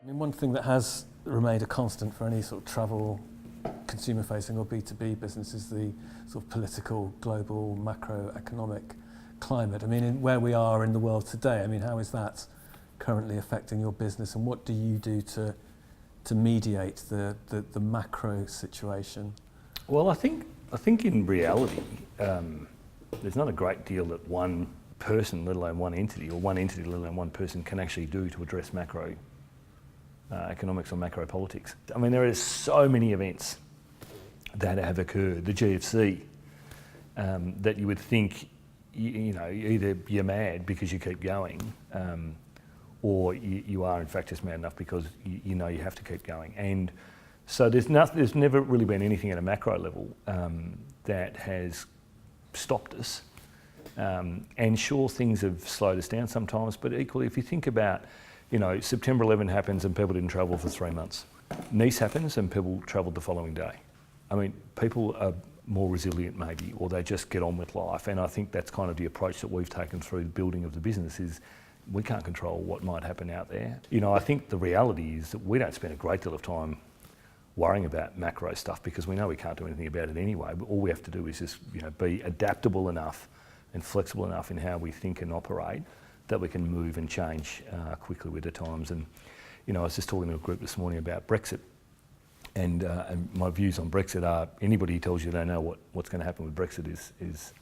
I mean, one thing that has remained a constant for any sort of travel, consumer-facing or B2B business is the sort of political, global, macroeconomic climate. I mean, where we are in the world today, I mean, how is that currently affecting your business, and what do you do to mediate the macro situation? Well, I think in reality, there's not a great deal that one person, let alone one entity, or one entity, let alone one person, can actually do to address macro economics or macro politics. I mean, there are so many events that have occurred. The GFC, that you would think, you know, either you're mad because you keep going, or you are in fact just mad enough because you know you have to keep going. And so there's never really been anything at a macro level that has stopped us. And sure, things have slowed us down sometimes, but equally, if you think about, you know, September 11 happens and people didn't travel for 3 months. Nice happens and people travelled the following day. I mean, people are more resilient maybe, or they just get on with life. And I think that's kind of the approach that we've taken through the building of the business is we can't control what might happen out there. You know, I think the reality is that we don't spend a great deal of time worrying about macro stuff because we know we can't do anything about it anyway. But all we have to do is just, you know, be adaptable enough and flexible enough in how we think and operate that we can move and change quickly with the times. And, you know, I was just talking to a group this morning about Brexit, and my views on Brexit are anybody who tells you they know what's going to happen with Brexit is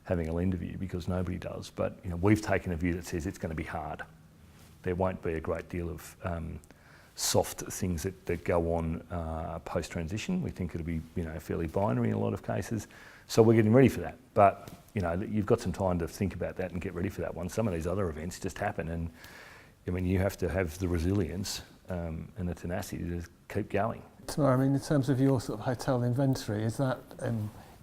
having a lender view, because nobody does. But, you know, we've taken a view that says it's going to be hard. There won't be a great deal of soft things that go on post-transition. We think it'll be, you know, fairly binary in a lot of cases. So we're getting ready for that. But, you know, you've got some time to think about that and get ready for that one. Some of these other events just happen, and I mean, you have to have the resilience and the tenacity to keep going. Tamara, I mean, in terms of your sort of hotel inventory, is that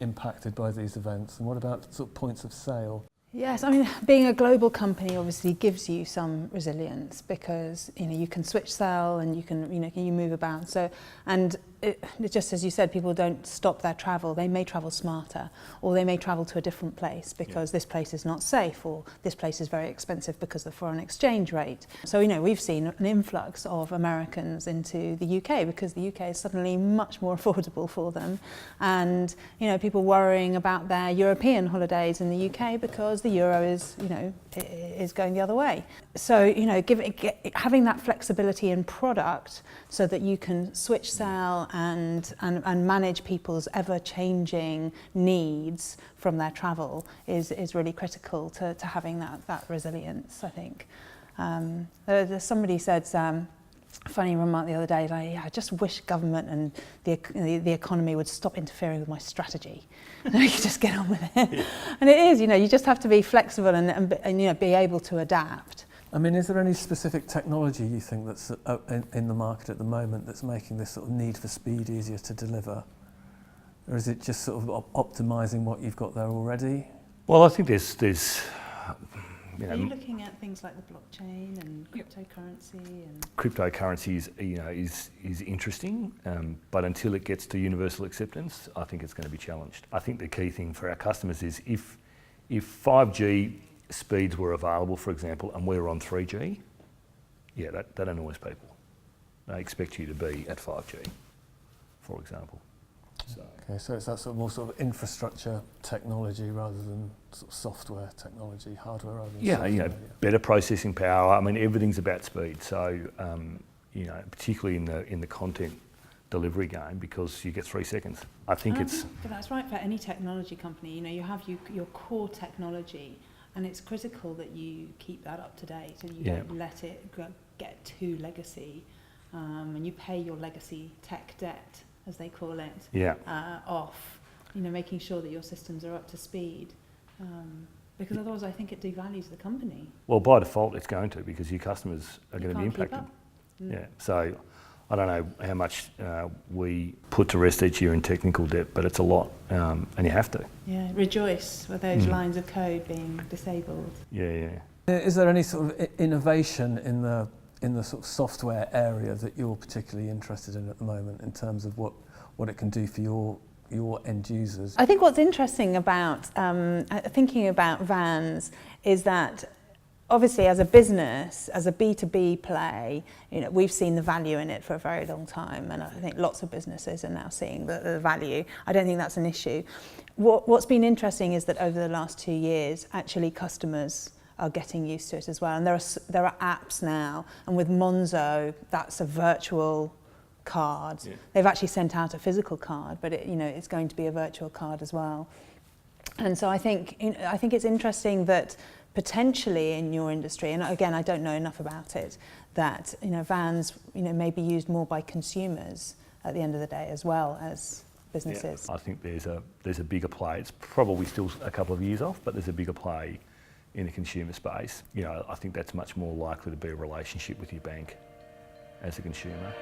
impacted by these events? And what about sort of points of sale? Yes, I mean, being a global company obviously gives you some resilience because, you know, you can switch sell and you can, you know, you move about. So, and it, just as you said, people don't stop their travel. They may travel smarter, or they may travel to a different place because this place is not safe, or this place is very expensive because of the foreign exchange rate. So, you know, we've seen an influx of Americans into the UK because the UK is suddenly much more affordable for them. And, you know, people worrying about their European holidays in the UK because the euro is, you know, is going the other way. So, you know, having that flexibility in product so that you can switch sell and manage people's ever-changing needs from their travel is really critical to having that resilience, I think. Somebody said, funny remark the other day, like, yeah, I just wish government and the economy would stop interfering with my strategy. And I could just get on with it. Yeah. And it is, you know, you just have to be flexible and you know, be able to adapt. I mean, is there any specific technology you think that's in the market at the moment that's making this sort of need for speed easier to deliver? Or is it just sort of optimising what you've got there already? Well, I think there's you know, are you looking at things like the blockchain and cryptocurrency? And cryptocurrencies, you know, is interesting, but until it gets to universal acceptance, I think it's going to be challenged. I think the key thing for our customers is if 5G speeds were available, for example, and we're on 3G, yeah, that annoys people. They expect you to be at 5G, for example. So. Okay, so it's that sort of more sort of infrastructure technology rather than sort of software technology, hardware rather than software. You know, better processing power. I mean, everything's about speed. So, you know, particularly in the content delivery game, because you get 3 seconds. I think it's. But that's right for any technology company. You know, you have your core technology, and it's critical that you keep that up to date and you don't let it get too legacy, and you pay your legacy tech debt, as they call it, off, you know, making sure that your systems are up to speed, because otherwise I think it devalues the company. Well, by default it's going to, because your customers are going to be impacted. Yeah, so I don't know how much we put to rest each year in technical debt, but it's a lot, and you have to. Yeah, rejoice with those lines of code being disabled. Yeah. Is there any sort of innovation in the sort of software area that you're particularly interested in at the moment in terms of what it can do for your end users? I think what's interesting about thinking about vans is that obviously, as a business, as a B2B play, you know, we've seen the value in it for a very long time, and I think lots of businesses are now seeing the value. I don't think that's an issue. What's been interesting is that over the last 2 years, actually customers are getting used to it as well. And there are apps now, and with Monzo, that's a virtual card. Yeah. They've actually sent out a physical card, but it's going to be a virtual card as well. And so I think it's interesting that potentially in your industry, and again, I don't know enough about it, that vans may be used more by consumers at the end of the day as well as businesses. Yeah, I think there's a bigger play. It's probably still a couple of years off, but there's a bigger play in the consumer space. I think that's much more likely to be a relationship with your bank as a consumer.